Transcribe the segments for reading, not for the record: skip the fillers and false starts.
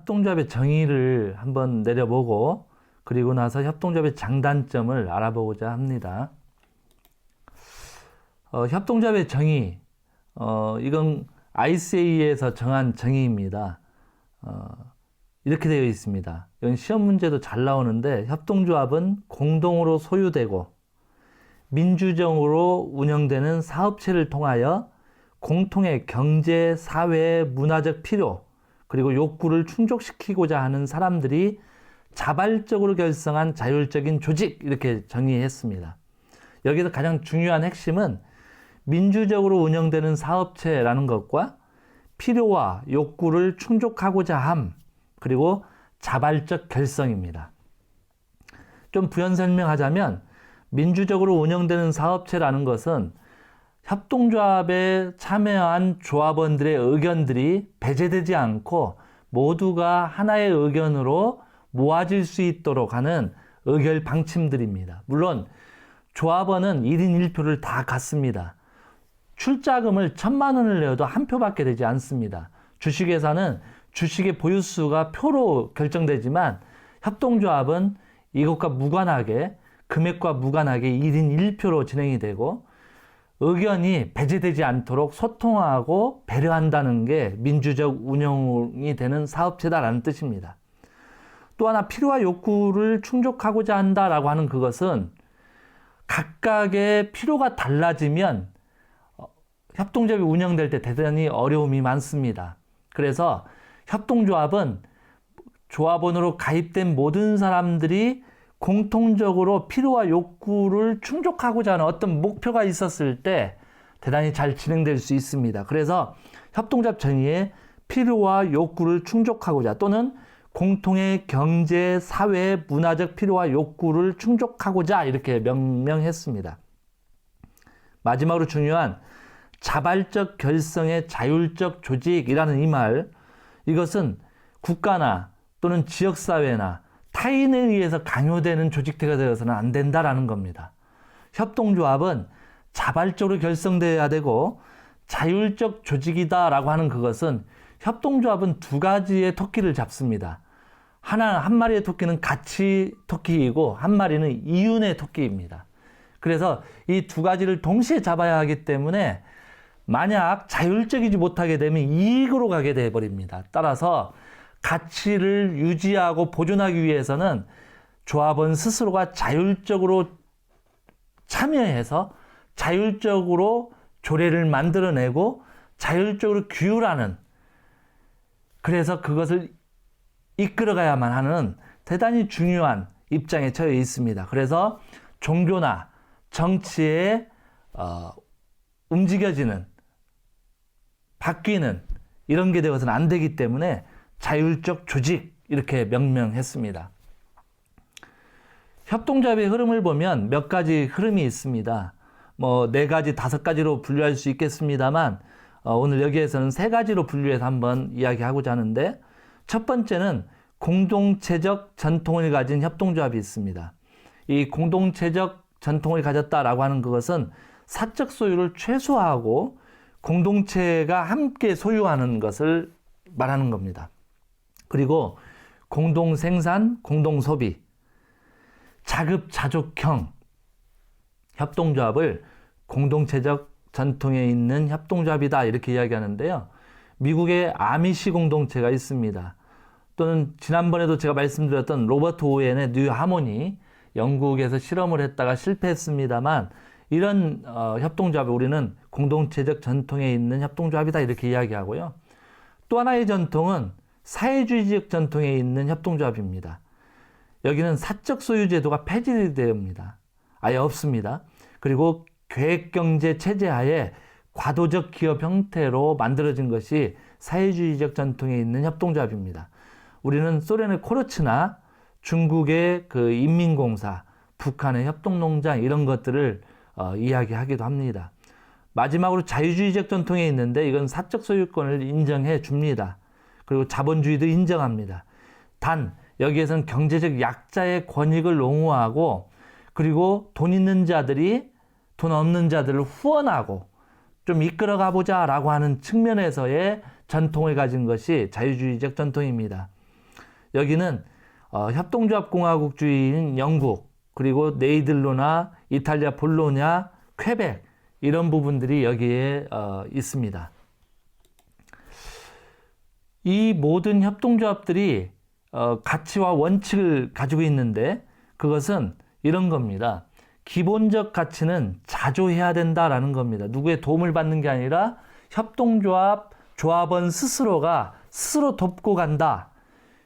협동조합의 정의를 한번 내려보고 그리고 나서 협동조합의 장단점을 알아보고자 합니다. 협동조합의 정의, 이건 ICA에서 정한 정의입니다. 이렇게 되어 있습니다. 이건 시험 문제도 잘 나오는데 협동조합은 공동으로 소유되고 민주적으로 운영되는 사업체를 통하여 공통의 경제, 사회, 문화적 필요 그리고 욕구를 충족시키고자 하는 사람들이 자발적으로 결성한 자율적인 조직, 이렇게 정의했습니다. 여기서 가장 중요한 핵심은 민주적으로 운영되는 사업체라는 것과 필요와 욕구를 충족하고자 함, 그리고 자발적 결성입니다. 좀 부연 설명하자면 민주적으로 운영되는 사업체라는 것은 협동조합에 참여한 조합원들의 의견들이 배제되지 않고 모두가 하나의 의견으로 모아질 수 있도록 하는 의결 방침들입니다. 물론 조합원은 1인 1표를 다 갖습니다. 출자금을 1,000만 원을 내어도 한 표밖에 되지 않습니다. 주식회사는 주식의 보유수가 표로 결정되지만 협동조합은 이것과 무관하게, 금액과 무관하게 1인 1표로 진행이 되고 의견이 배제되지 않도록 소통하고 배려한다는 게 민주적 운영이 되는 사업체다라는 뜻입니다. 또 하나 필요와 욕구를 충족하고자 한다라고 하는 그것은 각각의 필요가 달라지면 협동조합이 운영될 때 대단히 어려움이 많습니다. 그래서 협동조합은 조합원으로 가입된 모든 사람들이 공통적으로 필요와 욕구를 충족하고자 하는 어떤 목표가 있었을 때 대단히 잘 진행될 수 있습니다. 그래서 협동조합 정의에 필요와 욕구를 충족하고자 또는 공통의 경제, 사회, 문화적 필요와 욕구를 충족하고자 이렇게 명명했습니다. 마지막으로 중요한 자발적 결성의 자율적 조직이라는 이 말, 이것은 국가나 또는 지역사회나 타인에 의해서 강요되는 조직체가 되어서는 안 된다라는 겁니다. 협동조합은 자발적으로 결성되어야 되고 자율적 조직이다라고 하는 그것은 협동조합은 두 가지의 토끼를 잡습니다. 한 마리의 토끼는 가치 토끼이고 한 마리는 이윤의 토끼입니다. 그래서 이 두 가지를 동시에 잡아야 하기 때문에 만약 자율적이지 못하게 되면 이익으로 가게 되어버립니다. 따라서 가치를 유지하고 보존하기 위해서는 조합원 스스로가 자율적으로 참여해서 자율적으로 조례를 만들어내고 자율적으로 규율하는, 그래서 그것을 이끌어가야만 하는 대단히 중요한 입장에 처해 있습니다. 그래서 종교나 정치에 움직여지는, 바뀌는 이런 게 되어서는 안 되기 때문에 자율적 조직 이렇게 명명했습니다. 협동조합의 흐름을 보면 몇 가지 흐름이 있습니다. 뭐 4가지, 5가지로 분류할 수 있겠습니다만 오늘 여기에서는 3가지로 분류해서 한번 이야기하고자 하는데, 첫 번째는 공동체적 전통을 가진 협동조합이 있습니다. 이 공동체적 전통을 가졌다라고 하는 그것은 사적 소유를 최소화하고 공동체가 함께 소유하는 것을 말하는 겁니다. 그리고 공동생산, 공동소비, 자급자족형 협동조합을 공동체적 전통에 있는 협동조합이다 이렇게 이야기하는데요. 미국의 아미시 공동체가 있습니다. 또는 지난번에도 제가 말씀드렸던 로버트 오웬의 뉴 하모니, 영국에서 실험을 했다가 실패했습니다만 이런 협동조합을 우리는 공동체적 전통에 있는 협동조합이다 이렇게 이야기하고요. 또 하나의 전통은 사회주의적 전통에 있는 협동조합입니다. 여기는 사적 소유 제도가 폐지됩니다. 아예 없습니다. 그리고 계획경제 체제 하에 과도적 기업 형태로 만들어진 것이 사회주의적 전통에 있는 협동조합입니다. 우리는 소련의 코르츠나 중국의 그 인민공사, 북한의 협동농장 이런 것들을 이야기하기도 합니다. 마지막으로 자유주의적 전통에 있는데 이건 사적 소유권을 인정해 줍니다. 그리고 자본주의도 인정합니다. 단 여기에서는 경제적 약자의 권익을 옹호하고 그리고 돈 있는 자들이 돈 없는 자들을 후원하고 좀 이끌어가 보자 라고 하는 측면에서의 전통을 가진 것이 자유주의적 전통입니다. 여기는 협동조합공화국주의인 영국, 그리고 네이들로나 이탈리아 볼로냐, 퀘벡 이런 부분들이 여기에 있습니다. 이 모든 협동조합들이 가치와 원칙을 가지고 있는데 그것은 이런 겁니다. 기본적 가치는 자조해야 된다라는 겁니다. 누구의 도움을 받는 게 아니라 조합원 스스로가 스스로 돕고 간다.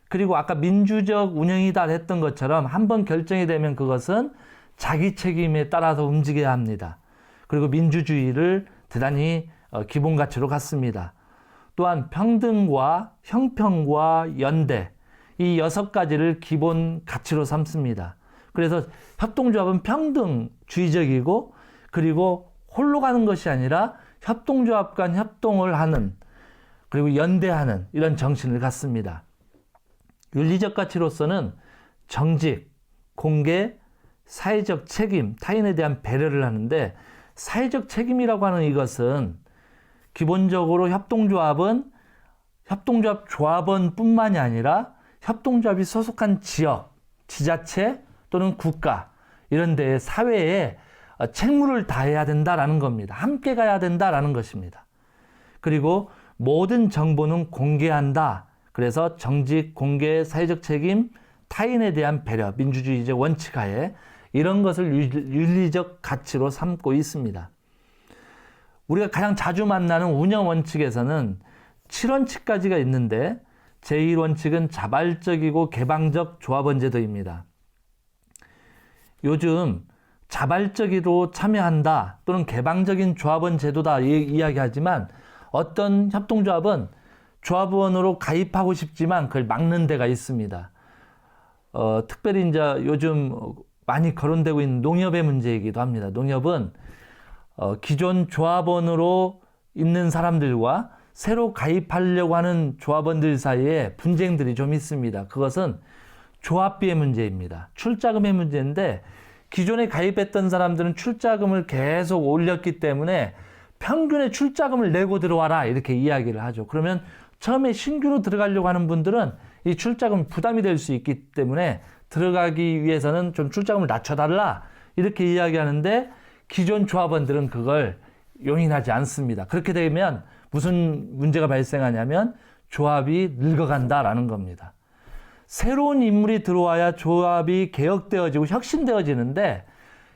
그리고 아까 민주적 운영이다 했던 것처럼 한번 결정이 되면 그것은 자기 책임에 따라서 움직여야 합니다. 그리고 민주주의를 대단히 기본 가치로 갖습니다. 또한 평등과 형평과 연대, 이 6가지를 기본 가치로 삼습니다. 그래서 협동조합은 평등주의적이고, 그리고 홀로 가는 것이 아니라 협동조합 간 협동을 하는, 그리고 연대하는 이런 정신을 갖습니다. 윤리적 가치로서는 정직, 공개, 사회적 책임, 타인에 대한 배려를 하는데, 사회적 책임이라고 하는 이것은 기본적으로 협동조합은 협동조합 조합원뿐만이 아니라 협동조합이 소속한 지역, 지자체 또는 국가 이런 데 사회에 책무를 다해야 된다라는 겁니다. 함께 가야 된다라는 것입니다. 그리고 모든 정보는 공개한다. 그래서 정직, 공개, 사회적 책임, 타인에 대한 배려, 민주주의적 원칙 하에 이런 것을 윤리적 가치로 삼고 있습니다. 우리가 가장 자주 만나는 운영 원칙에서는 7원칙까지가 있는데 제1원칙은 자발적이고 개방적 조합원 제도입니다. 요즘 자발적으로 참여한다 또는 개방적인 조합원 제도다 이야기하지만 어떤 협동조합은 조합원으로 가입하고 싶지만 그걸 막는 데가 있습니다. 특별히 이제 요즘 많이 거론되고 있는 농협의 문제이기도 합니다. 농협은 기존 조합원으로 있는 사람들과 새로 가입하려고 하는 조합원들 사이에 분쟁들이 좀 있습니다. 그것은 조합비의 문제입니다. 출자금의 문제인데 기존에 가입했던 사람들은 출자금을 계속 올렸기 때문에 평균의 출자금을 내고 들어와라 이렇게 이야기를 하죠. 그러면 처음에 신규로 들어가려고 하는 분들은 이 출자금 부담이 될 수 있기 때문에 들어가기 위해서는 좀 출자금을 낮춰달라 이렇게 이야기하는데 기존 조합원들은 그걸 용인하지 않습니다. 그렇게 되면 무슨 문제가 발생하냐면 조합이 늙어간다라는 겁니다. 새로운 인물이 들어와야 조합이 개혁되어지고 혁신되어지는데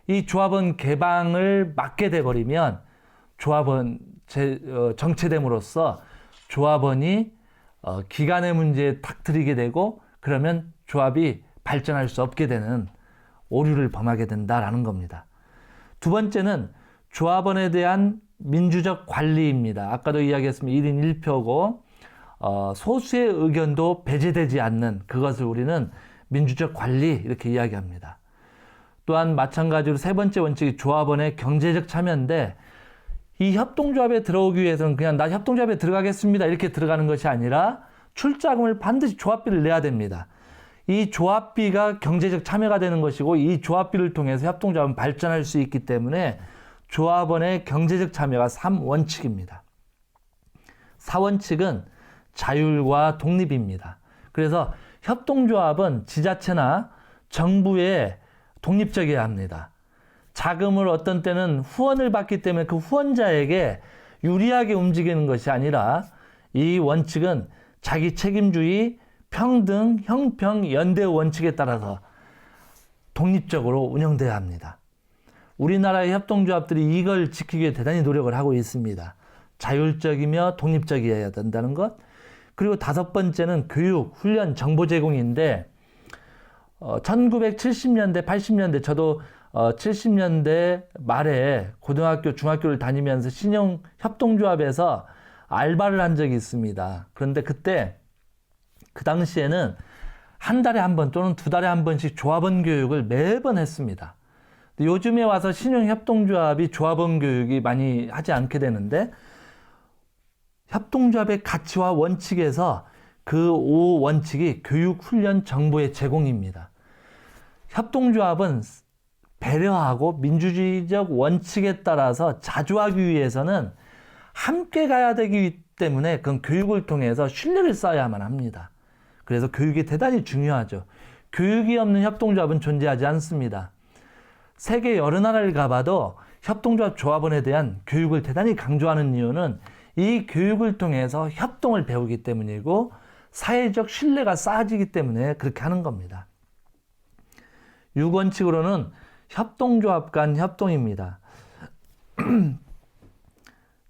이 조합원 개방을 막게 돼버리면 조합원 정체됨으로써 조합원이 기간의 문제에 탁 들이게 되고 그러면 조합이 발전할 수 없게 되는 오류를 범하게 된다라는 겁니다. 두 번째는 조합원에 대한 민주적 관리입니다. 아까도 이야기했습니다. 1인 1표고 소수의 의견도 배제되지 않는 그것을 우리는 민주적 관리 이렇게 이야기합니다. 또한 마찬가지로 세 번째 원칙이 조합원의 경제적 참여인데 이 협동조합에 들어오기 위해서는 그냥 나 협동조합에 들어가겠습니다 이렇게 들어가는 것이 아니라 출자금을 반드시 조합비를 내야 됩니다. 이 조합비가 경제적 참여가 되는 것이고 이 조합비를 통해서 협동조합은 발전할 수 있기 때문에 조합원의 경제적 참여가 3원칙입니다. 4원칙은 자율과 독립입니다. 그래서 협동조합은 지자체나 정부에 독립적이어야 합니다. 자금을 어떤 때는 후원을 받기 때문에 그 후원자에게 유리하게 움직이는 것이 아니라 이 원칙은 자기 책임주의, 평등, 형평, 연대 원칙에 따라서 독립적으로 운영돼야 합니다. 우리나라의 협동조합들이 이걸 지키기 위해 대단히 노력을 하고 있습니다. 자율적이며 독립적이어야 된다는 것. 그리고 다섯 번째는 교육, 훈련, 정보 제공인데 1970년대, 80년대 저도 70년대 말에 고등학교, 중학교를 다니면서 신형 협동조합에서 알바를 한 적이 있습니다. 그런데 그때 그 당시에는 한 달에 한 번 또는 두 달에 한 번씩 조합원 교육을 매번 했습니다. 요즘에 와서 신형 협동조합이 조합원 교육이 많이 하지 않게 되는데 협동조합의 가치와 원칙에서 그 5원칙이 교육, 훈련, 정보의 제공입니다. 협동조합은 배려하고 민주주의적 원칙에 따라서 자주하기 위해서는 함께 가야 되기 때문에 그건 교육을 통해서 신뢰를 쌓아야만 합니다. 그래서 교육이 대단히 중요하죠. 교육이 없는 협동조합은 존재하지 않습니다. 세계 여러 나라를 가봐도 협동조합 조합원에 대한 교육을 대단히 강조하는 이유는 이 교육을 통해서 협동을 배우기 때문이고 사회적 신뢰가 쌓아지기 때문에 그렇게 하는 겁니다. 6원칙으로는 협동조합 간 협동입니다.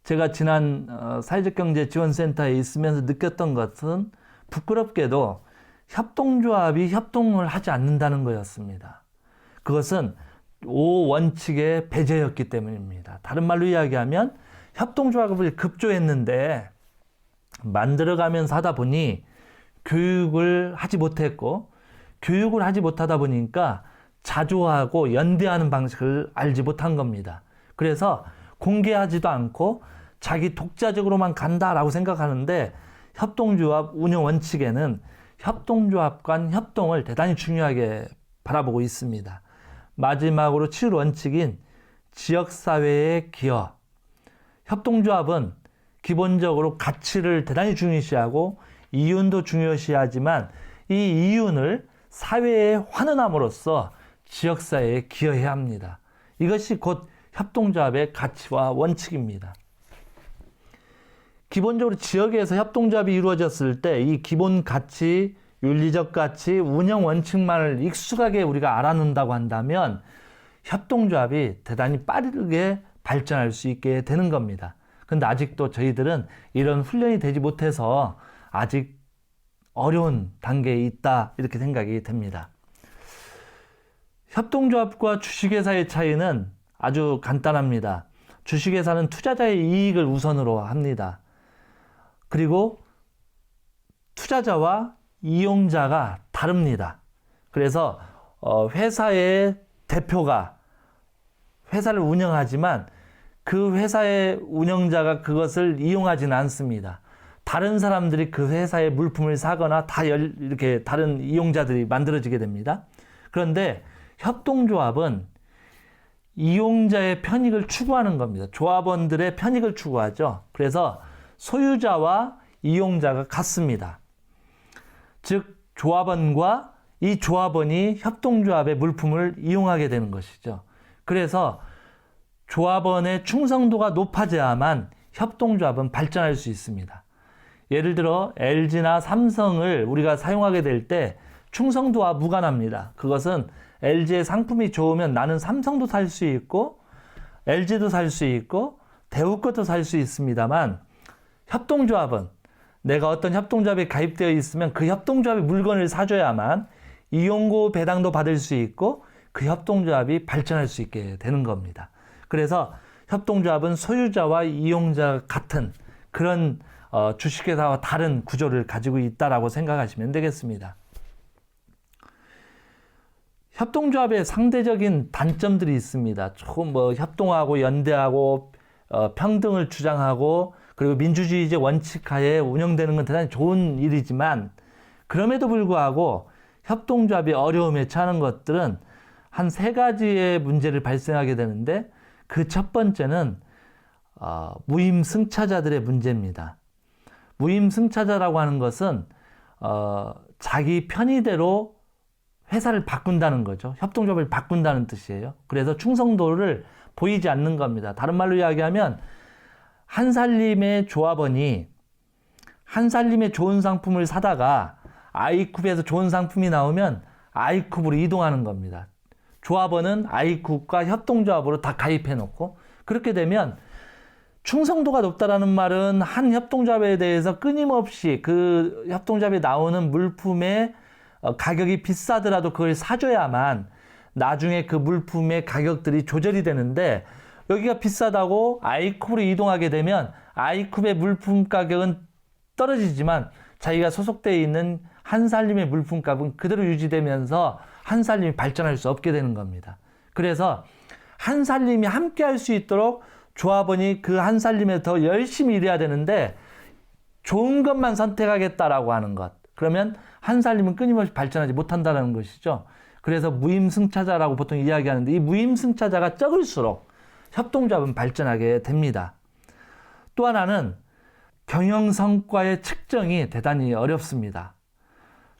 제가 지난 사회적경제지원센터에 있으면서 느꼈던 것은 부끄럽게도 협동조합이 협동을 하지 않는다는 거였습니다. 그것은 5원칙의 배제였기 때문입니다. 다른 말로 이야기하면 협동조합을 급조했는데 만들어가면서 하다 보니 교육을 하지 못했고 교육을 하지 못하다 보니까 자조하고 연대하는 방식을 알지 못한 겁니다. 그래서 공개하지도 않고 자기 독자적으로만 간다라고 생각하는데 협동조합 운영 원칙에는 협동조합 간 협동을 대단히 중요하게 바라보고 있습니다. 마지막으로 7원칙인 지역사회의 기여. 협동조합은 기본적으로 가치를 대단히 중요시하고 이윤도 중요시하지만 이 이윤을 사회에 환원함으로써 지역사회에 기여해야 합니다. 이것이 곧 협동조합의 가치와 원칙입니다. 기본적으로 지역에서 협동조합이 이루어졌을 때 이 기본 가치, 윤리적 가치, 운영 원칙만을 익숙하게 우리가 알아놓는다고 한다면 협동조합이 대단히 빠르게 발전할 수 있게 되는 겁니다. 근데 아직도 저희들은 이런 훈련이 되지 못해서 아직 어려운 단계에 있다 이렇게 생각이 됩니다. 협동조합과 주식회사의 차이는 아주 간단합니다. 주식회사는 투자자의 이익을 우선으로 합니다. 그리고 투자자와 이용자가 다릅니다. 그래서 회사의 대표가 회사를 운영하지만 그 회사의 운영자가 그것을 이용하지는 않습니다. 다른 사람들이 그 회사의 물품을 사거나 이렇게 다른 이용자들이 만들어지게 됩니다. 그런데 협동조합은 이용자의 편익을 추구하는 겁니다. 조합원들의 편익을 추구하죠. 그래서 소유자와 이용자가 같습니다. 즉 조합원과 이 조합원이 협동조합의 물품을 이용하게 되는 것이죠. 그래서 조합원의 충성도가 높아져야만 협동조합은 발전할 수 있습니다. 예를 들어 LG나 삼성을 우리가 사용하게 될 때 충성도와 무관합니다. 그것은 LG의 상품이 좋으면 나는 삼성도 살 수 있고 LG도 살 수 있고 대우 것도 살 수 있습니다만 협동조합은 내가 어떤 협동조합에 가입되어 있으면 그 협동조합의 물건을 사줘야만 이용고 배당도 받을 수 있고 그 협동조합이 발전할 수 있게 되는 겁니다. 그래서 협동조합은 소유자와 이용자 같은 그런 주식회사와 다른 구조를 가지고 있다라고 생각하시면 되겠습니다. 협동조합의 상대적인 단점들이 있습니다. 조금 협동하고 연대하고 평등을 주장하고 그리고 민주주의적 원칙하에 운영되는 건 대단히 좋은 일이지만 그럼에도 불구하고 협동조합이 어려움에 처하는 것들은 한 3가지의 문제를 발생하게 되는데 그 첫 번째는 무임승차자들의 문제입니다. 무임승차자라고 하는 것은 자기 편의대로 회사를 바꾼다는 거죠. 협동조합을 바꾼다는 뜻이에요. 그래서 충성도를 보이지 않는 겁니다. 다른 말로 이야기하면 한살림의 조합원이 한살림의 좋은 상품을 사다가 아이쿱에서 좋은 상품이 나오면 아이쿱으로 이동하는 겁니다. 조합원은 아이쿱과 협동조합으로 다 가입해 놓고 그렇게 되면 충성도가 높다라는 말은 한 협동조합에 대해서 끊임없이 그 협동조합에 나오는 물품의 가격이 비싸더라도 그걸 사줘야만 나중에 그 물품의 가격들이 조절이 되는데 여기가 비싸다고 아이쿱으로 이동하게 되면 아이쿱의 물품 가격은 떨어지지만 자기가 소속되어 있는 한살림의 물품값은 그대로 유지되면서 한살림이 발전할 수 없게 되는 겁니다. 그래서 한살림이 함께 할 수 있도록 조합원이 그 한살림에 더 열심히 일해야 되는데 좋은 것만 선택하겠다라고 하는 것. 그러면 한살림은 끊임없이 발전하지 못한다는 것이죠. 그래서 무임승차자라고 보통 이야기하는데 이 무임승차자가 적을수록 협동조합은 발전하게 됩니다. 또 하나는 경영성과의 측정이 대단히 어렵습니다.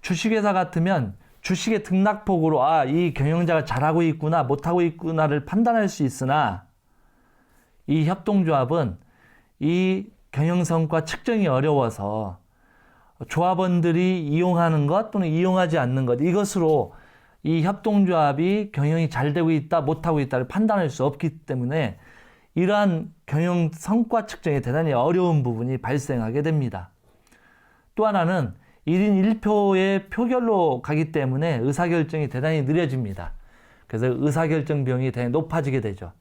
주식회사 같으면 주식의 등락폭으로 이 경영자가 잘하고 있구나 못하고 있구나를 판단할 수 있으나 이 협동조합은 이 경영성과 측정이 어려워서 조합원들이 이용하는 것 또는 이용하지 않는 것, 이것으로 이 협동조합이 경영이 잘 되고 있다 못하고 있다를 판단할 수 없기 때문에 이러한 경영 성과 측정이 대단히 어려운 부분이 발생하게 됩니다. 또 하나는 1인 1표의 표결로 가기 때문에 의사결정이 대단히 느려집니다. 그래서 의사결정 비용이 대단히 높아지게 되죠.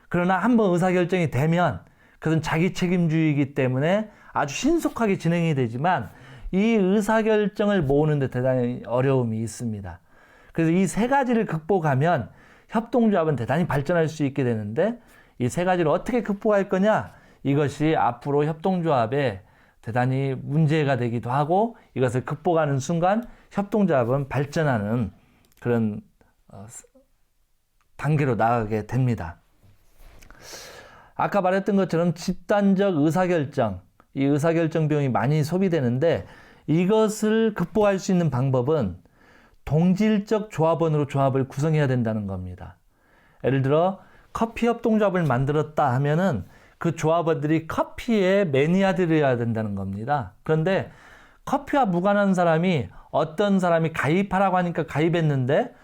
그러나 한번 의사결정이 되면 그것은 자기 책임주의이기 때문에 아주 신속하게 진행이 되지만 이 의사결정을 모으는 데 대단히 어려움이 있습니다. 그래서 이 세 가지를 극복하면 협동조합은 대단히 발전할 수 있게 되는데 이 세 가지를 어떻게 극복할 거냐? 이것이 앞으로 협동조합에 대단히 문제가 되기도 하고 이것을 극복하는 순간 협동조합은 발전하는 그런 단계로 나가게 됩니다. 아까 말했던 것처럼 집단적 의사결정, 이 의사결정 비용이 많이 소비되는데 이것을 극복할 수 있는 방법은 동질적 조합원으로 조합을 구성해야 된다는 겁니다. 예를 들어 커피 협동조합을 만들었다 하면은 그 조합원들이 커피의 매니아들이어야 된다는 겁니다. 그런데 커피와 무관한 사람이 어떤 사람이 가입하라고 하니까 가입했는데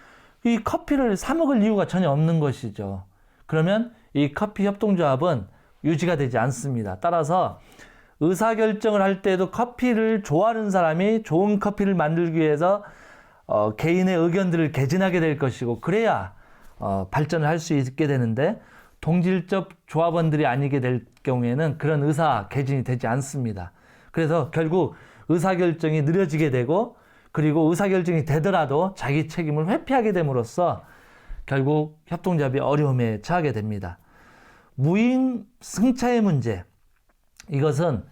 이 커피를 사 먹을 이유가 전혀 없는 것이죠. 그러면 이 커피 협동조합은 유지가 되지 않습니다. 따라서 의사결정을 할 때도 커피를 좋아하는 사람이 좋은 커피를 만들기 위해서 개인의 의견들을 개진하게 될 것이고 그래야 발전을 할 수 있게 되는데 동질적 조합원들이 아니게 될 경우에는 그런 의사 개진이 되지 않습니다. 그래서 결국 의사결정이 느려지게 되고 그리고 의사결정이 되더라도 자기 책임을 회피하게 됨으로써 결국 협동조합이 어려움에 처하게 됩니다. 무인 승차의 문제, 이것은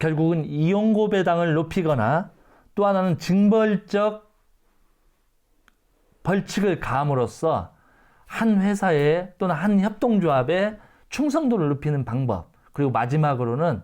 결국은 이용고 배당을 높이거나 또 하나는 징벌적 벌칙을 가함으로써 한 회사에 또는 한 협동조합의 충성도를 높이는 방법, 그리고 마지막으로는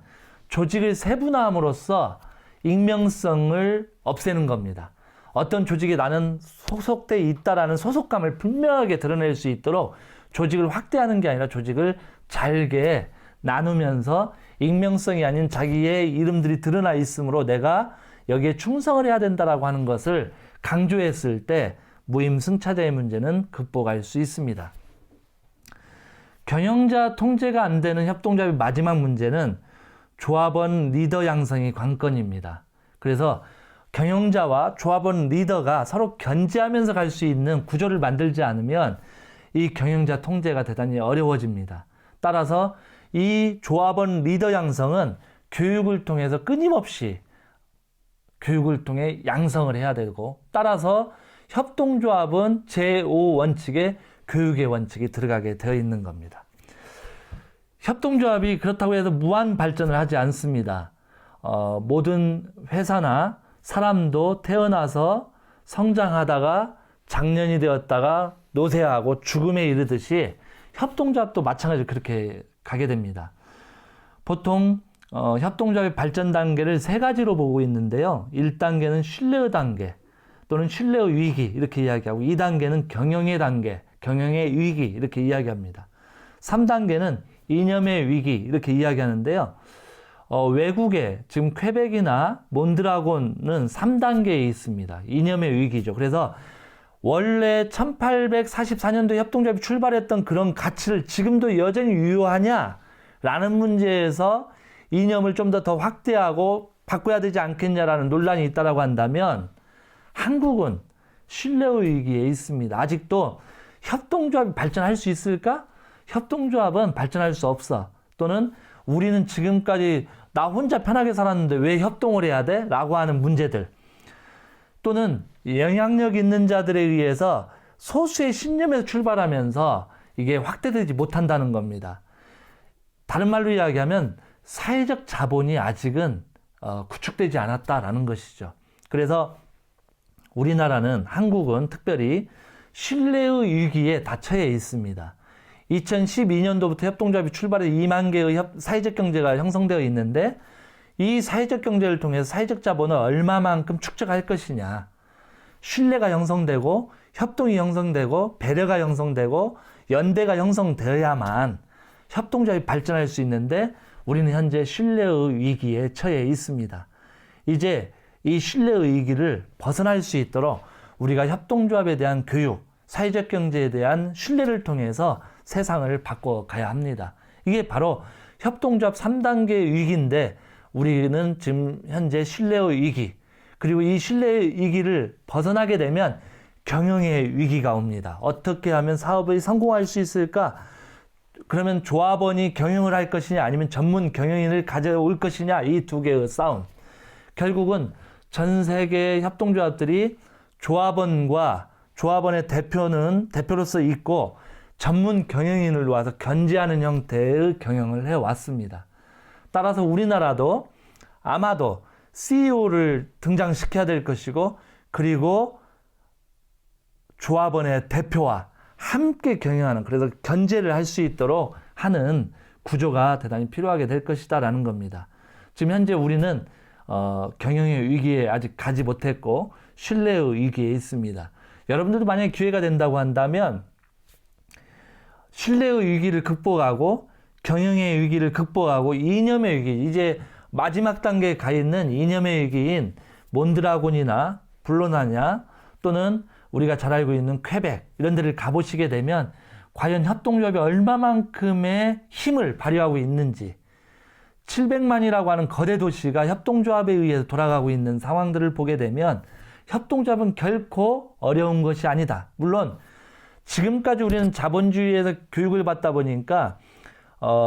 조직을 세분화함으로써 익명성을 없애는 겁니다. 어떤 조직에 나는 소속돼 있다라는 소속감을 분명하게 드러낼 수 있도록 조직을 확대하는 게 아니라 조직을 잘게 나누면서 익명성이 아닌 자기의 이름들이 드러나 있으므로 내가 여기에 충성을 해야 된다라고 하는 것을 강조했을 때 무임승차자의 문제는 극복할 수 있습니다. 경영자 통제가 안 되는 협동조합의 마지막 문제는 조합원 리더 양성이 관건입니다. 그래서 경영자와 조합원 리더가 서로 견제하면서 갈 수 있는 구조를 만들지 않으면 이 경영자 통제가 대단히 어려워집니다. 따라서 이 조합원 리더 양성은 교육을 통해서 끊임없이 교육을 통해 양성을 해야 되고 따라서 협동조합은 제5원칙에 교육의 원칙이 들어가게 되어 있는 겁니다. 협동조합이 그렇다고 해서 무한 발전을 하지 않습니다. 모든 회사나 사람도 태어나서 성장하다가 장년이 되었다가 노쇠하고 죽음에 이르듯이 협동조합도 마찬가지로 그렇게 가게 됩니다. 보통 협동조합의 발전 단계를 세 가지로 보고 있는데요. 1단계는 신뢰의 단계 또는 신뢰의 위기 이렇게 이야기하고 2단계는 경영의 단계, 경영의 위기 이렇게 이야기합니다. 3단계는 이념의 위기 이렇게 이야기하는데요. 외국에 지금 퀘벡이나 몬드라곤은 3단계에 있습니다. 이념의 위기죠. 그래서 원래 1844년도에 협동조합이 출발했던 그런 가치를 지금도 여전히 유효하냐? 라는 문제에서 이념을 좀 더 확대하고 바꿔야 되지 않겠냐라는 논란이 있다고 한다면 한국은 신뢰의 위기에 있습니다. 아직도 협동조합이 발전할 수 있을까? 협동조합은 발전할 수 없어. 또는 우리는 지금까지 나 혼자 편하게 살았는데 왜 협동을 해야 돼? 라고 하는 문제들. 또는 영향력 있는 자들에 의해서 소수의 신념에서 출발하면서 이게 확대되지 못한다는 겁니다. 다른 말로 이야기하면 사회적 자본이 아직은 구축되지 않았다라는 것이죠. 그래서 우리나라는 한국은 특별히 신뢰의 위기에 닫혀 있습니다. 2012년도부터 협동조합이 출발해 2만 개의 사회적 경제가 형성되어 있는데 이 사회적 경제를 통해서 사회적 자본을 얼마만큼 축적할 것이냐. 신뢰가 형성되고 협동이 형성되고 배려가 형성되고 연대가 형성되어야만 협동조합이 발전할 수 있는데 우리는 현재 신뢰의 위기에 처해 있습니다. 이제 이 신뢰의 위기를 벗어날 수 있도록 우리가 협동조합에 대한 교육, 사회적 경제에 대한 신뢰를 통해서 세상을 바꿔가야 합니다. 이게 바로 협동조합 3단계 위기인데 우리는 지금 현재 신뢰의 위기, 그리고 이 신뢰의 위기를 벗어나게 되면 경영의 위기가 옵니다. 어떻게 하면 사업이 성공할 수 있을까? 그러면 조합원이 경영을 할 것이냐 아니면 전문 경영인을 가져올 것이냐, 이 두 개의 싸움. 결국은 전 세계 협동조합들이 조합원과 조합원의 대표는 대표로서 있고 전문 경영인을 와서 견제하는 형태의 경영을 해왔습니다. 따라서 우리나라도 아마도 CEO를 등장시켜야 될 것이고, 그리고 조합원의 대표와 함께 경영하는, 그래서 견제를 할 수 있도록 하는 구조가 대단히 필요하게 될 것이다라는 겁니다. 지금 현재 우리는 경영의 위기에 아직 가지 못했고 신뢰의 위기에 있습니다. 여러분들도 만약에 기회가 된다고 한다면 신뢰의 위기를 극복하고 경영의 위기를 극복하고 이념의 위기, 이제 마지막 단계에 가 있는 이념의 위기인 몬드라곤이나 블로나냐 또는 우리가 잘 알고 있는 퀘벡, 이런 데를 가보시게 되면 과연 협동조합이 얼마만큼의 힘을 발휘하고 있는지, 700만이라고 하는 거대 도시가 협동조합에 의해서 돌아가고 있는 상황들을 보게 되면 협동조합은 결코 어려운 것이 아니다. 물론 지금까지 우리는 자본주의에서 교육을 받다 보니까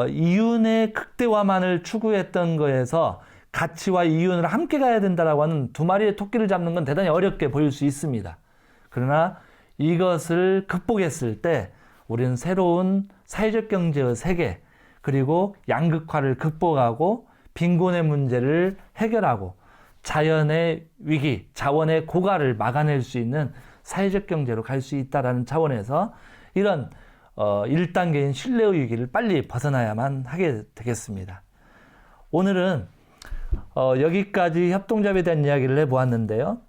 이윤의 극대화만을 추구했던 거에서 가치와 이윤을 함께 가야 된다라고 하는 두 마리의 토끼를 잡는 건 대단히 어렵게 보일 수 있습니다. 그러나 이것을 극복했을 때 우리는 새로운 사회적 경제의 세계, 그리고 양극화를 극복하고 빈곤의 문제를 해결하고 자연의 위기, 자원의 고갈을 막아낼 수 있는 사회적 경제로 갈 수 있다는 차원에서 이런 1단계인 신뢰의 위기를 빨리 벗어나야만 하게 되겠습니다. 오늘은 여기까지 협동조합에 대한 이야기를 해보았는데요.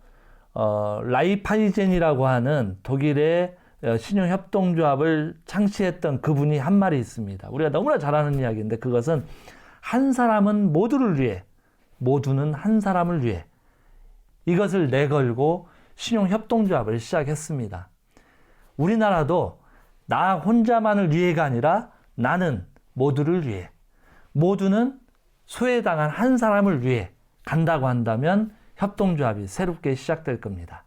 라이파이젠이라고 하는 독일의 신용협동조합을 창시했던 그분이 한 말이 있습니다. 우리가 너무나 잘 아는 이야기인데, 그것은 한 사람은 모두를 위해, 모두는 한 사람을 위해, 이것을 내걸고 신용협동조합을 시작했습니다. 우리나라도 나 혼자만을 위해가 아니라 나는 모두를 위해, 모두는 소외당한 한 사람을 위해 간다고 한다면 협동조합이 새롭게 시작될 겁니다.